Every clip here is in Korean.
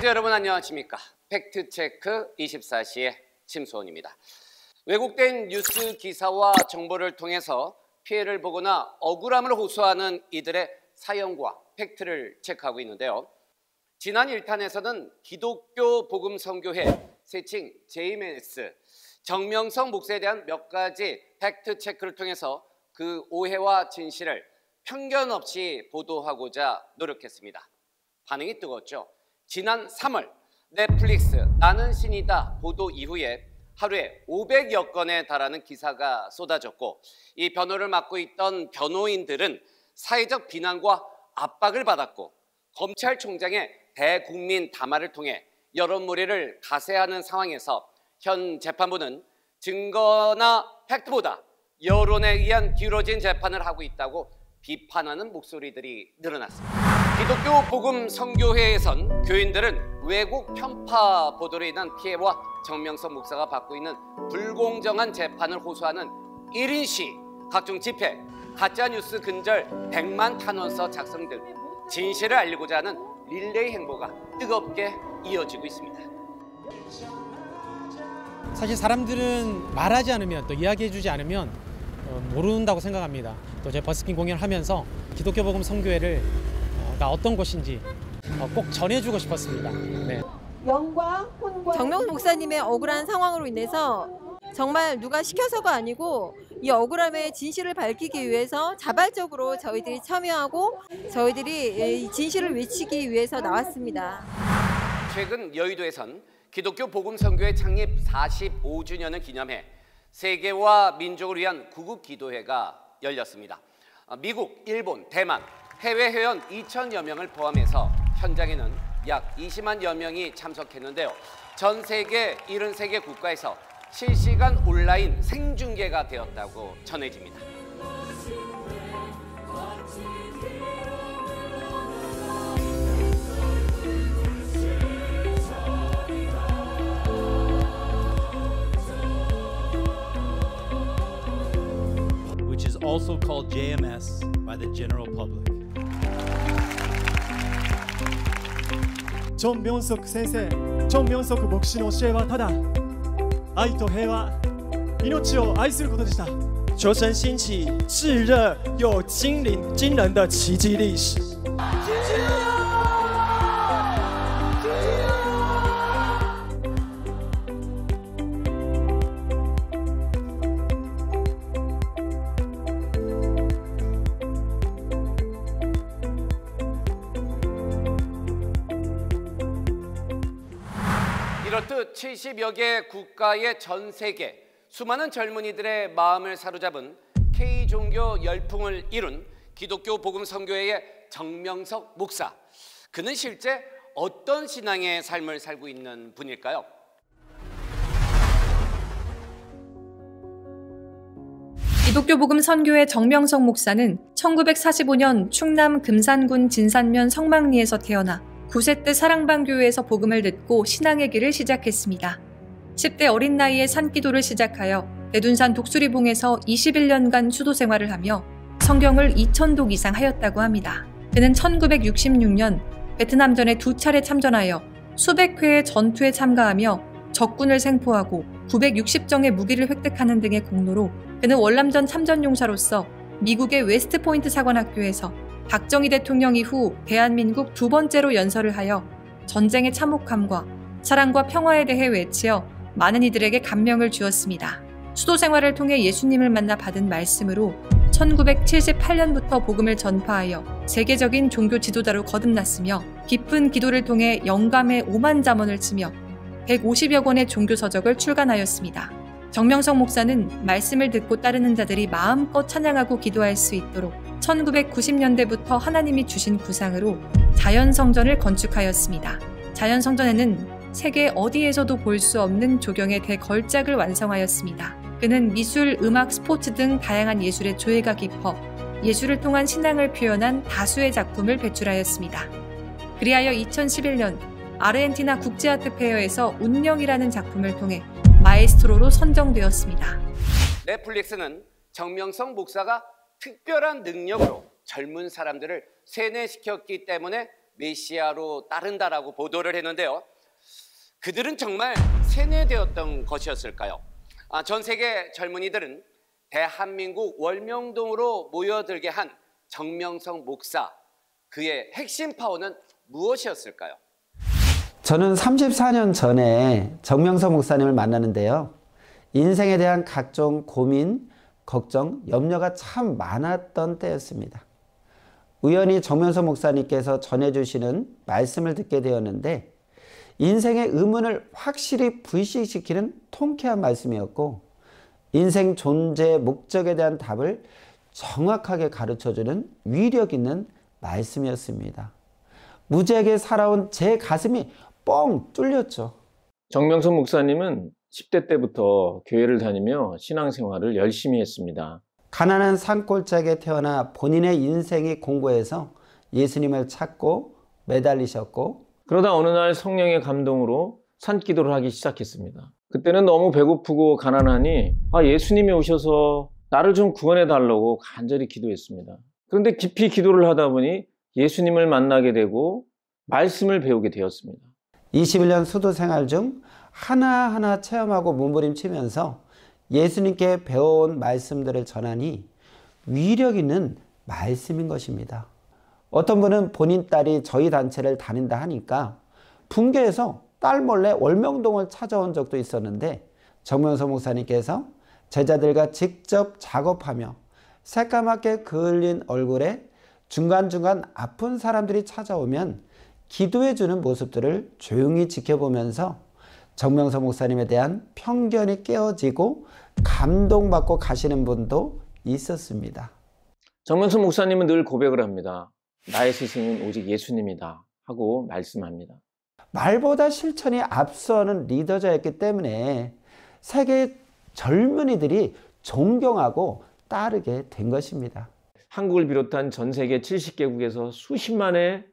시청자 여러분 안녕하십니까? 팩트체크 24시의 심수원입니다. 왜곡된 뉴스 기사와 정보를 통해서 피해를 보거나 억울함을 호소하는 이들의 사연과 팩트를 체크하고 있는데요. 지난 1탄에서는 기독교 복음선교회 세칭 JMS 정명석 목사에 대한 몇 가지 팩트체크를 통해서 그 오해와 진실을 편견 없이 보도하고자 노력했습니다. 반응이 뜨거웠죠. 지난 3월 넷플릭스 나는 신이다 보도 이후에 하루에 500여 건에 달하는 기사가 쏟아졌고, 이 변호를 맡고 있던 변호인들은 사회적 비난과 압박을 받았고, 검찰총장의 대국민 담화를 통해 여론몰이를 가세하는 상황에서 현 재판부는 증거나 팩트보다 여론에 의한 기울어진 재판을 하고 있다고 비판하는 목소리들이 늘어났습니다. 기독교 복음 선교회에선 교인들은 왜곡 편파 보도로 인한 피해와 정명석 목사가 받고 있는 불공정한 재판을 호소하는 1인 시, 각종 집회, 가짜뉴스 근절 100만 탄원서 작성 등 진실을 알리고자 하는 릴레이 행보가 뜨겁게 이어지고 있습니다. 사실 사람들은 말하지 않으면, 또 이야기해주지 않으면 모른다고 생각합니다. 또 제 버스킹 공연을 하면서 기독교 복음 선교회가 어떤 곳인지 꼭 전해주고 싶었습니다. 네. 정명석 목사님의 억울한 상황으로 인해서 정말 누가 시켜서가 아니고 이 억울함의 진실을 밝히기 위해서 자발적으로 저희들이 참여하고 저희들이 이 진실을 외치기 위해서 나왔습니다. 최근 여의도에선 기독교 복음 선교회 창립 45주년을 기념해 세계와 민족을 위한 구국 기도회가 열렸습니다. 미국, 일본, 대만, 해외 회원 2,000여 명을 포함해서 현장에는 약 20만여 명이 참석했는데요. 전 세계 73개 국가에서 실시간 온라인 생중계가 되었다고 전해집니다. Which is also called JMS by the general public. チョン・ミョンソク先生、チョン・ミョンソク牧師の教えはただ愛と平和、命を愛することでした。求神兴起炙热又惊人的奇迹历史。이렇듯 70여 개 국가의 전 세계 수많은 젊은이들의 마음을 사로잡은 K종교 열풍을 이룬 기독교 복음 선교회의 정명석 목사. 그는 실제 어떤 신앙의 삶을 살고 있는 분일까요? 기독교 복음 선교회 정명석 목사는 1945년 충남 금산군 진산면 성막리에서 태어나 9세 때 사랑방교회에서 복음을 듣고 신앙의 길을 시작했습니다. 10대 어린 나이에 산기도를 시작하여 대둔산 독수리봉에서 21년간 수도 생활을 하며 성경을 2,000독 이상 하였다고 합니다. 그는 1966년 베트남전에 2차례 참전하여 수백 회의 전투에 참가하며 적군을 생포하고 960정의 무기를 획득하는 등의 공로로 그는 월남전 참전용사로서 미국의 웨스트포인트 사관학교에서 박정희 대통령 이후 대한민국 두 번째로 연설을 하여 전쟁의 참혹함과 사랑과 평화에 대해 외치어 많은 이들에게 감명을 주었습니다. 수도 생활을 통해 예수님을 만나 받은 말씀으로 1978년부터 복음을 전파하여 세계적인 종교 지도자로 거듭났으며 깊은 기도를 통해 영감의 오만자문을 치며 150여 권의 종교 서적을 출간하였습니다. 정명석 목사는 말씀을 듣고 따르는 자들이 마음껏 찬양하고 기도할 수 있도록 1990년대부터 하나님이 주신 구상으로 자연성전을 건축하였습니다. 자연성전에는 세계 어디에서도 볼 수 없는 조경의 대걸작을 완성하였습니다. 그는 미술, 음악, 스포츠 등 다양한 예술의 조예가 깊어 예술을 통한 신앙을 표현한 다수의 작품을 배출하였습니다. 그리하여 2011년 아르헨티나 국제아트 페어에서 운명이라는 작품을 통해 마에스트로로 선정되었습니다. 넷플릭스는 정명석 목사가 특별한 능력으로 젊은 사람들을 세뇌시켰기 때문에 메시아로 따른다라고 보도를 했는데요. 그들은 정말 세뇌되었던 것이었을까요? 전 세계 젊은이들은 대한민국 월명동으로 모여들게 한 정명석 목사, 그의 핵심 파워는 무엇이었을까요? 저는 34년 전에 정명석 목사님을 만나는데요. 인생에 대한 각종 고민, 걱정, 염려가 참 많았던 때였습니다. 우연히 정명석 목사님께서 전해주시는 말씀을 듣게 되었는데 인생의 의문을 확실히 불식시키는 통쾌한 말씀이었고 인생 존재의 목적에 대한 답을 정확하게 가르쳐주는 위력 있는 말씀이었습니다. 무지하게 살아온 제 가슴이 뻥 뚫렸죠. 정명석 목사님은 10대 때부터 교회를 다니며 신앙생활을 열심히 했습니다. 가난한 산골짜기에 태어나 본인의 인생이 공고해서 예수님을 찾고 매달리셨고 그러다 어느 날 성령의 감동으로 산기도를 하기 시작했습니다. 그때는 너무 배고프고 가난하니 예수님이 오셔서 나를 좀 구원해 달라고 간절히 기도했습니다. 그런데 깊이 기도를 하다 보니 예수님을 만나게 되고 말씀을 배우게 되었습니다. 21년 수도 생활 중 하나하나 체험하고 몸부림치면서 예수님께 배워온 말씀들을 전하니 위력 있는 말씀인 것입니다. 어떤 분은 본인 딸이 저희 단체를 다닌다 하니까 분개해서 딸 몰래 월명동을 찾아온 적도 있었는데 정명석 목사님께서 제자들과 직접 작업하며 새까맣게 그을린 얼굴에 중간중간 아픈 사람들이 찾아오면 기도해주는 모습들을 조용히 지켜보면서 정명석 목사님에 대한 편견이 깨어지고 감동받고 가시는 분도 있었습니다. 정명석 목사님은 늘 고백을 합니다. 나의 스승은 오직 예수님이다 하고 말씀합니다. 말보다 실천이 앞서는 리더자였기 때문에 세계의 젊은이들이 존경하고 따르게 된 것입니다. 한국을 비롯한 전 세계 70개국에서 수십만의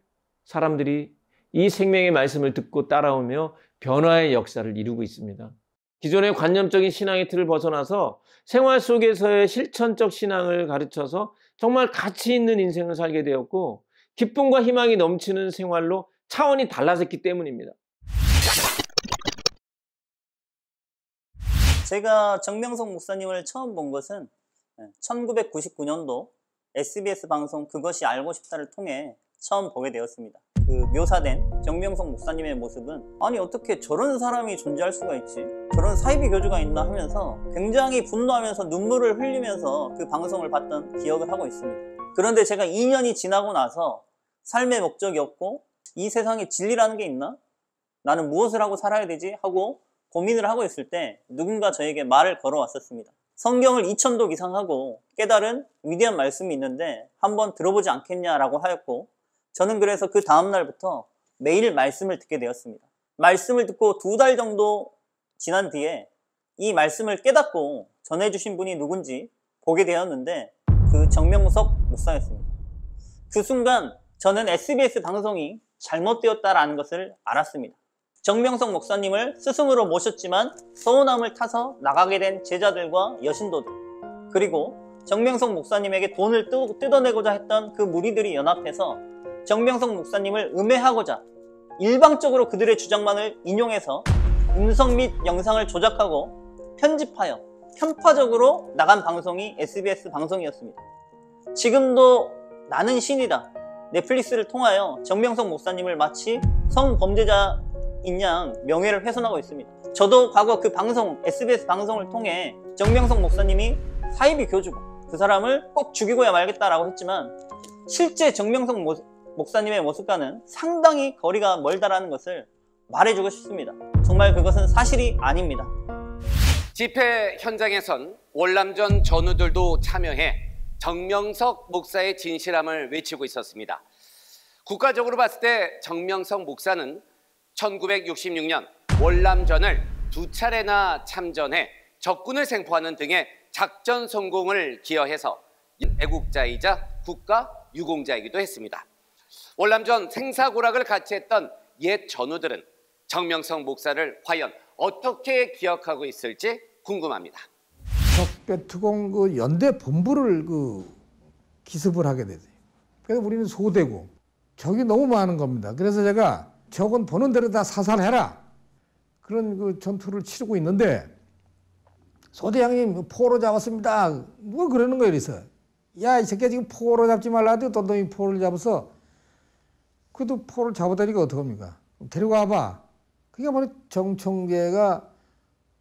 사람들이 이 생명의 말씀을 듣고 따라오며 변화의 역사를 이루고 있습니다. 기존의 관념적인 신앙의 틀을 벗어나서 생활 속에서의 실천적 신앙을 가르쳐서 정말 가치 있는 인생을 살게 되었고 기쁨과 희망이 넘치는 생활로 차원이 달라졌기 때문입니다. 제가 정명석 목사님을 처음 본 것은 1999년도 SBS 방송 그것이 알고 싶다를 통해 처음 보게 되었습니다. 그 묘사된 정명석 목사님의 모습은 아니 어떻게 저런 사람이 존재할 수가 있지? 저런 사이비 교주가 있나 하면서 굉장히 분노하면서 눈물을 흘리면서 그 방송을 봤던 기억을 하고 있습니다. 그런데 제가 2년이 지나고 나서 삶의 목적이 없고 이 세상에 진리라는 게 있나? 나는 무엇을 하고 살아야 되지? 하고 고민을 하고 있을 때 누군가 저에게 말을 걸어왔었습니다. 성경을 2000독 이상 하고 깨달은 위대한 말씀이 있는데 한번 들어보지 않겠냐라고 하였고 저는 그래서 그 다음날부터 매일 말씀을 듣게 되었습니다. 말씀을 듣고 2달 정도 지난 뒤에 이 말씀을 깨닫고 전해주신 분이 누군지 보게 되었는데 그 정명석 목사였습니다. 그 순간 저는 SBS 방송이 잘못되었다라는 것을 알았습니다. 정명석 목사님을 스승으로 모셨지만 서운함을 타서 나가게 된 제자들과 여신도들 그리고 정명석 목사님에게 돈을 뜯어내고자 했던 그 무리들이 연합해서 정명석 목사님을 음해하고자 일방적으로 그들의 주장만을 인용해서 음성 및 영상을 조작하고 편집하여 편파적으로 나간 방송이 SBS 방송이었습니다. 지금도 나는 신이다 넷플릭스를 통하여 정명석 목사님을 마치 성범죄자인 양 명예를 훼손하고 있습니다. 저도 과거 그 방송 SBS 방송을 통해 정명석 목사님이 사이비 교주고 그 사람을 꼭 죽이고야 말겠다라고 했지만 실제 정명석 목사님의 모습과는 상당히 거리가 멀다라는 것을 말해주고 싶습니다. 정말 그것은 사실이 아닙니다. 집회 현장에선 월남전 전우들도 참여해 정명석 목사의 진실함을 외치고 있었습니다. 국가적으로 봤을 때 정명석 목사는 1966년 월남전을 2차례나 참전해 적군을 생포하는 등의 작전 성공을 기여해서 애국자이자 국가 유공자이기도 했습니다. 월남전 생사고락을 같이 했던 옛 전우들은 정명석 목사를 과연 어떻게 기억하고 있을지 궁금합니다. 적폐특공 그 연대 본부를 기습을 하게 되죠. 그래서 우리는 소되고 적이 너무 많은 겁니다. 그래서 제가 적은 보는 대로 다 사살해라. 그런 그 전투를 치르고 있는데 소대장님 포로 잡았습니다. 누가 그러는 거예요. 그래서 야, 이 새끼야 지금 포로 잡지 말라 하더니 또 너희 포를 잡아서 그래도 포를 잡아다니까 어떡합니까? 데리고 와봐. 그게 바로 정청계가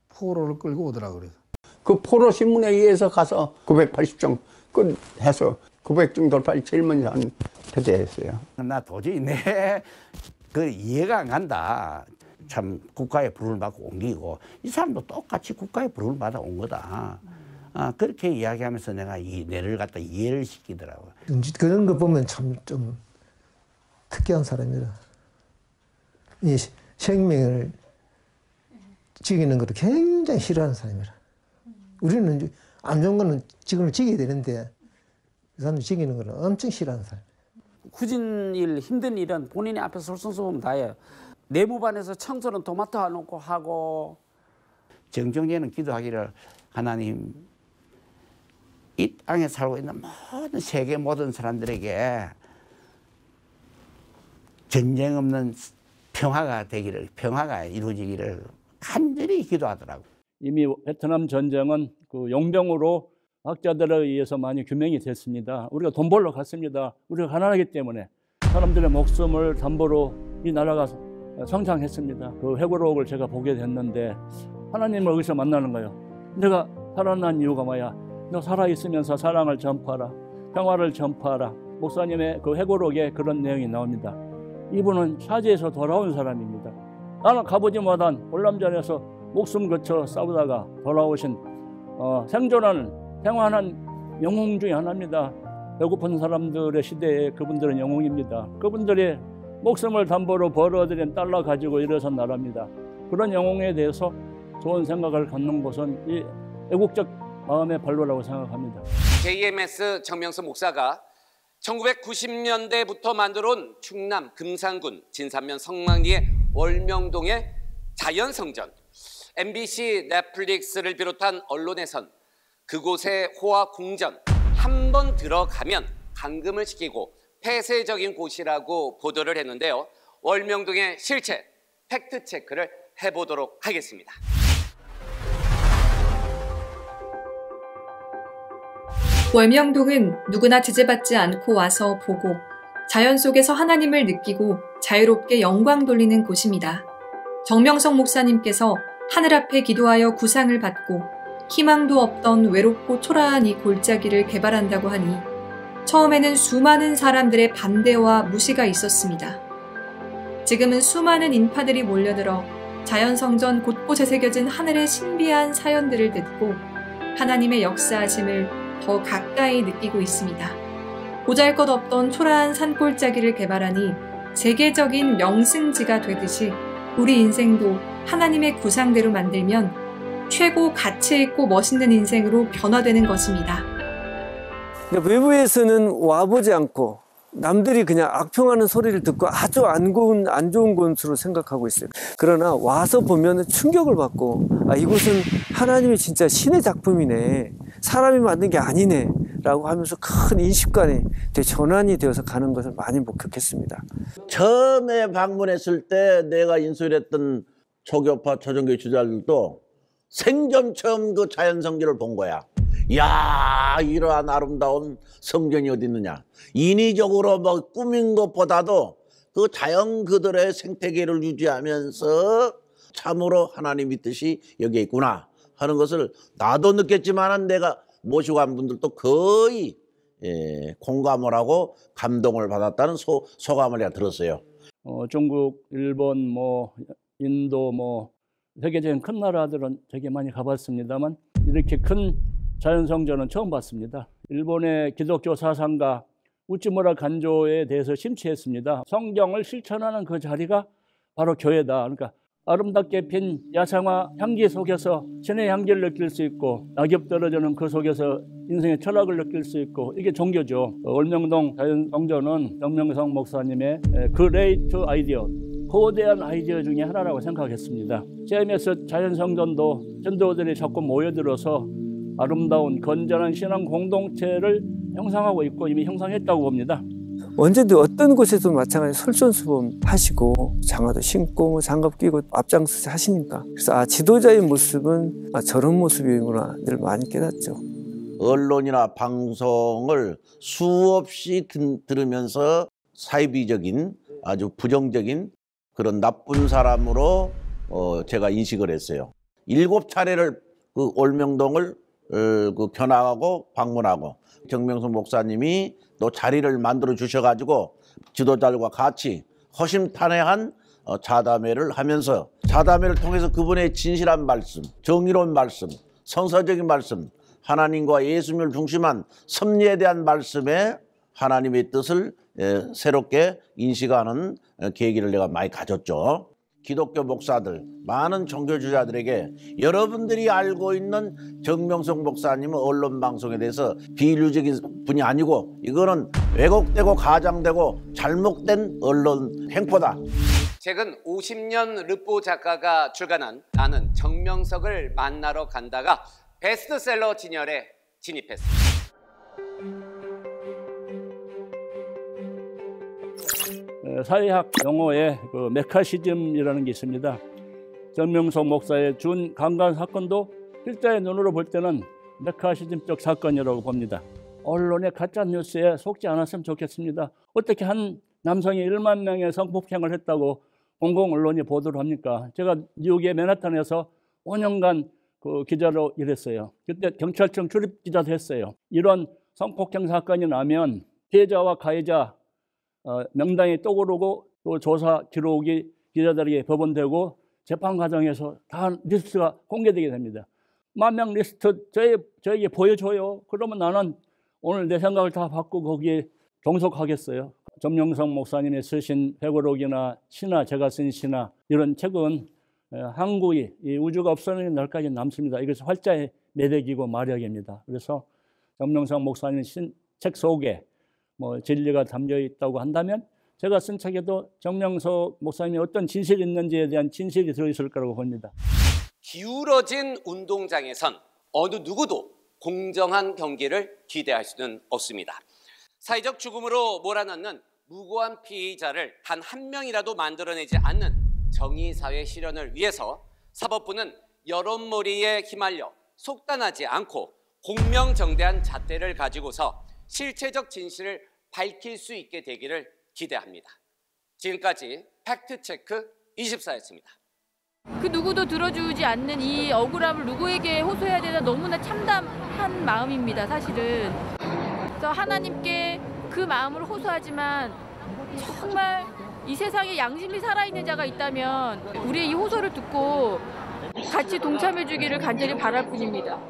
포로를 끌고 오더라고요. 그래서. 그 포로 신문에 의해서 가서 980정 해서 900정 돌파를 제일 먼저 한 패대했어요. 나 도저히 그 이해가 안 간다. 참 국가의 부름을 받고 옮기고 이 사람도 똑같이 국가의 부름을 받아 온 거다. 그렇게 이야기하면서 내가 이 뇌를 갖다 이해를 시키더라고요. 그런 거 보면 참 좀 특이한 사람이라. 이 생명을 죽이는 것도 굉장히 싫어하는 사람이라. 우리는 안 좋은 거는 지금은 죽여야 되는데 그 사람들 죽이는 거는 엄청 싫어하는 사람. 굳은 일, 힘든 일은 본인이 앞에서 솔선수범 다 해요. 내무반에서 청소는 도맡아 놓고 하고. 정청계는 기도하기를 하나님 이 땅에 살고 있는 모든 세계 모든 사람들에게 전쟁 없는 평화가 이루어지기를 간절히 기도하더라고요. 이미 베트남 전쟁은 그 용병으로 학자들에 의해서 많이 규명이 됐습니다. 우리가 돈 벌러 갔습니다. 우리가 가난하기 때문에 사람들의 목숨을 담보로 이 나라가 성장했습니다. 그 회고록을 제가 보게 됐는데 하나님을 어디서 만나는 거예요? 내가 살아난 이유가 뭐야? 너 살아있으면서 사랑을 전파하라. 평화를 전파하라. 목사님의 그 회고록에 그런 내용이 나옵니다. 이분은 사지에서 돌아온 사람입니다. 나는 가보지 못한 월남전에서 목숨 거쳐 싸우다가 돌아오신 생존하는 평안한 영웅 중에 하나입니다. 배고픈 사람들의 시대에 그분들은 영웅입니다. 그분들의 목숨을 담보로 벌어들인 달러 가지고 일어선 나라입니다. 그런 영웅에 대해서 좋은 생각을 갖는 것은 이 애국적 마음의 발로라고 생각합니다. JMS 정명석 목사가 1990년대부터 만들어온 충남 금산군 진산면 성막리의 월명동의 자연성전, MBC, 넷플릭스를 비롯한 언론에선 그곳의 호화 궁전 한 번 들어가면 감금을 시키고 폐쇄적인 곳이라고 보도를 했는데요. 월명동의 실체, 팩트체크를 해보도록 하겠습니다. 월명동은 누구나 제재받지 않고 와서 보고 자연 속에서 하나님을 느끼고 자유롭게 영광 돌리는 곳입니다. 정명석 목사님께서 하늘 앞에 기도하여 구상을 받고 희망도 없던 외롭고 초라한 이 골짜기를 개발한다고 하니 처음에는 수많은 사람들의 반대와 무시가 있었습니다. 지금은 수많은 인파들이 몰려들어 자연성전 곳곳에 새겨진 하늘의 신비한 사연들을 듣고 하나님의 역사하심을 더 가까이 느끼고 있습니다. 보잘것없던 초라한 산골짜기를 개발하니 세계적인 명승지가 되듯이 우리 인생도 하나님의 구상대로 만들면 최고 가치 있고 멋있는 인생으로 변화되는 것입니다. 외부에서는 와보지 않고 남들이 그냥 악평하는 소리를 듣고 아주 안 좋은 곳으로 생각하고 있어요. 그러나 와서 보면 충격을 받고 이곳은 하나님이 진짜 신의 작품이네, 사람이 만든 게 아니네 라고 하면서 큰 인식관에 전환이 되어서 가는 것을 많이 목격했습니다. 처음에 방문했을 때 내가 인수했던 초교파 초정교회 주자들도 생전 처음 그 자연성전을 본 거야. 이야, 이러한 아름다운 성전이 어디 있느냐. 인위적으로 뭐 꾸민 것보다도 그 자연 그들의 생태계를 유지하면서 참으로 하나님의 뜻이 여기에 있구나 하는 것을 나도 느꼈지만 내가 모시고 간 분들도 거의 공감을 하고 감동을 받았다는 소감을 내가 들었어요. 중국, 일본, 인도, 세계적인 큰 나라들은 되게 많이 가봤습니다만 이렇게 큰 자연성전은 처음 봤습니다. 일본의 기독교 사상가 우찌무라 간조에 대해서 심취했습니다. 성경을 실천하는 그 자리가 바로 교회다. 그러니까 아름답게 핀 야생화 향기 속에서 신의 향기를 느낄 수 있고 낙엽 떨어지는 그 속에서 인생의 철학을 느낄 수 있고 이게 종교죠. 월명동 자연성전은 정명석 목사님의 그레이트 아이디어, 거대한 아이디어 중에 하나라고 생각했습니다. JMS 자연성전도 전도들이 자꾸 모여들어서 아름다운 건전한 신앙 공동체를 형성하고 있고 이미 형성했다고 봅니다. 언제든 어떤 곳에도 마찬가지 솔선수범 하시고 장화도 신고 뭐 장갑 끼고 앞장서 하시니까 그래서 지도자의 모습은 저런 모습이구나 늘 많이 깨닫죠. 언론이나 방송을 수없이 들으면서 사이비적인 아주 부정적인 그런 나쁜 사람으로 제가 인식을 했어요. 7차례를 그 올명동을 견학하고 방문하고 정명석 목사님이 또 자리를 만들어 주셔가지고 지도자들과 같이 허심탄회한 자담회를 하면서 자담회를 통해서 그분의 진실한 말씀, 정의로운 말씀, 성서적인 말씀, 하나님과 예수님을 중심한 섭리에 대한 말씀에 하나님의 뜻을 새롭게 인식하는 계기를 내가 많이 가졌죠. 기독교 목사들, 많은 종교주자들에게 여러분들이 알고 있는 정명석 목사님은 언론방송에 대해서 비인류적인 분이 아니고 이거는 왜곡되고 가장되고 잘못된 언론 행포다. 최근 50년 르포 작가가 출간한 나는 정명석을 만나러 간다가 베스트셀러 진열에 진입했습니다. 사회학 용어에 메카시즘이라는 게 있습니다. 정명석 목사의 준 강간 사건도 필자의 눈으로 볼 때는 메카시즘적 사건이라고 봅니다. 언론의 가짜 뉴스에 속지 않았으면 좋겠습니다. 어떻게 한 남성이 1만 명의 성폭행을 했다고 공공 언론이 보도를 합니까? 제가 뉴욕의 맨하탄에서 5년간 그 기자로 일했어요. 그때 경찰청 출입 기자도 했어요. 이런 성폭행 사건이 나면 피해자와 가해자 명단이 떠오르고 또 조사 기록이 기자들에게 배분되고 재판 과정에서 다 리스트가 공개되게 됩니다. 10,000명 리스트 저에게 보여줘요. 그러면 나는 오늘 내 생각을 다 바꾸고 거기에 동속하겠어요. 정명석 목사님이 쓰신 회고록이나 시나 제가 쓴 시나 이런 책은 항구이 이 우주가 없어지는 날까지 남습니다. 이것은 활자의 매력이고 마력입니다. 그래서 정명석 목사님 책 속에 진리가 담겨 있다고 한다면 제가 쓴 책에도 정명석 목사님이 어떤 진실이 있는지에 대한 진실이 들어있을 거라고 봅니다. 기울어진 운동장에선 어느 누구도 공정한 경기를 기대할 수는 없습니다. 사회적 죽음으로 몰아넣는 무고한 피의자를 단 한 명이라도 만들어내지 않는 정의사회 실현을 위해서 사법부는 여론몰이에 휘말려 속단하지 않고 공명정대한 잣대를 가지고서 실체적 진실을 밝힐 수 있게 되기를 기대합니다. 지금까지 팩트체크 24였습니다. 그 누구도 들어주지 않는 이 억울함을 누구에게 호소해야 되나 너무나 참담한 마음입니다. 사실은. 그래서 하나님께 그 마음을 호소하지만 정말 이 세상에 양심이 살아있는 자가 있다면 우리의 이 호소를 듣고 같이 동참해 주기를 간절히 바랄 뿐입니다.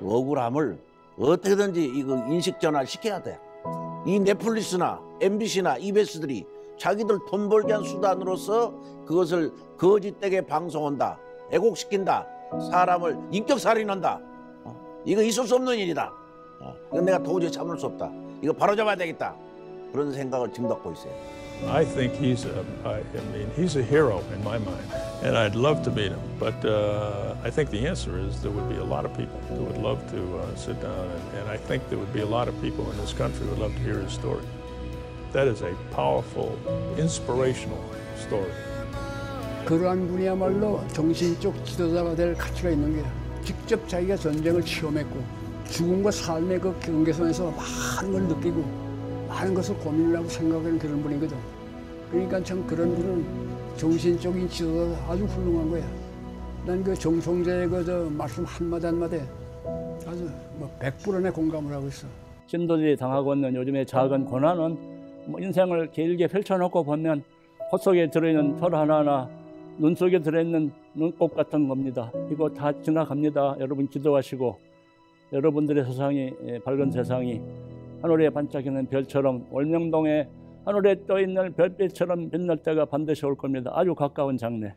억울함을 어떻게든지 이거 인식 전환 시켜야 돼. 이 넷플릭스나 MBC나 EBS들이 자기들 돈 벌기 위한 수단으로서 그것을 거짓되게 방송한다, 왜곡시킨다, 사람을 인격살인한다. 이거 있을 수 없는 일이다. 이건 내가 도저히 참을 수 없다. 이거 바로잡아야 되겠다. 그런 생각을 지금 갖고 있어요. I think he's a hero in my mind, and I'd love to meet him. But I think the answer is there would be a lot of people who would love to sit down, and I think there would be a lot of people in this country who would love to hear his story. That is a powerful, inspirational story. 그러한 분이야말로 정신적 지도자가 될 가치가 있는 게야. 직접 자기가 전쟁을 체험했고 죽음과 삶의 그 경계선에서 많은 걸 느끼고 많은 것을 고민을 하고 생각하는 그런 분이거든. 그러니까 참 그런 분은 정신적인 지도자가 아주 훌륭한 거야. 난 그 정성재의 그 말씀 한마디 한마디 아주 100%내 공감을 하고 있어. 신도들이 당하고 있는 요즘의 작은 고난은 인생을 길게 펼쳐놓고 보면 콧속에 들어있는 털 하나하나 눈 속에 들어있는 눈곱 같은 겁니다. 이거 다 지나갑니다. 여러분 기도하시고 여러분들의 세상이 밝은 세상이 하늘에 반짝이는 별처럼 월명동에 하늘에 떠있는 별빛처럼 빛날 때가 반드시 올 겁니다. 아주 가까운 장래.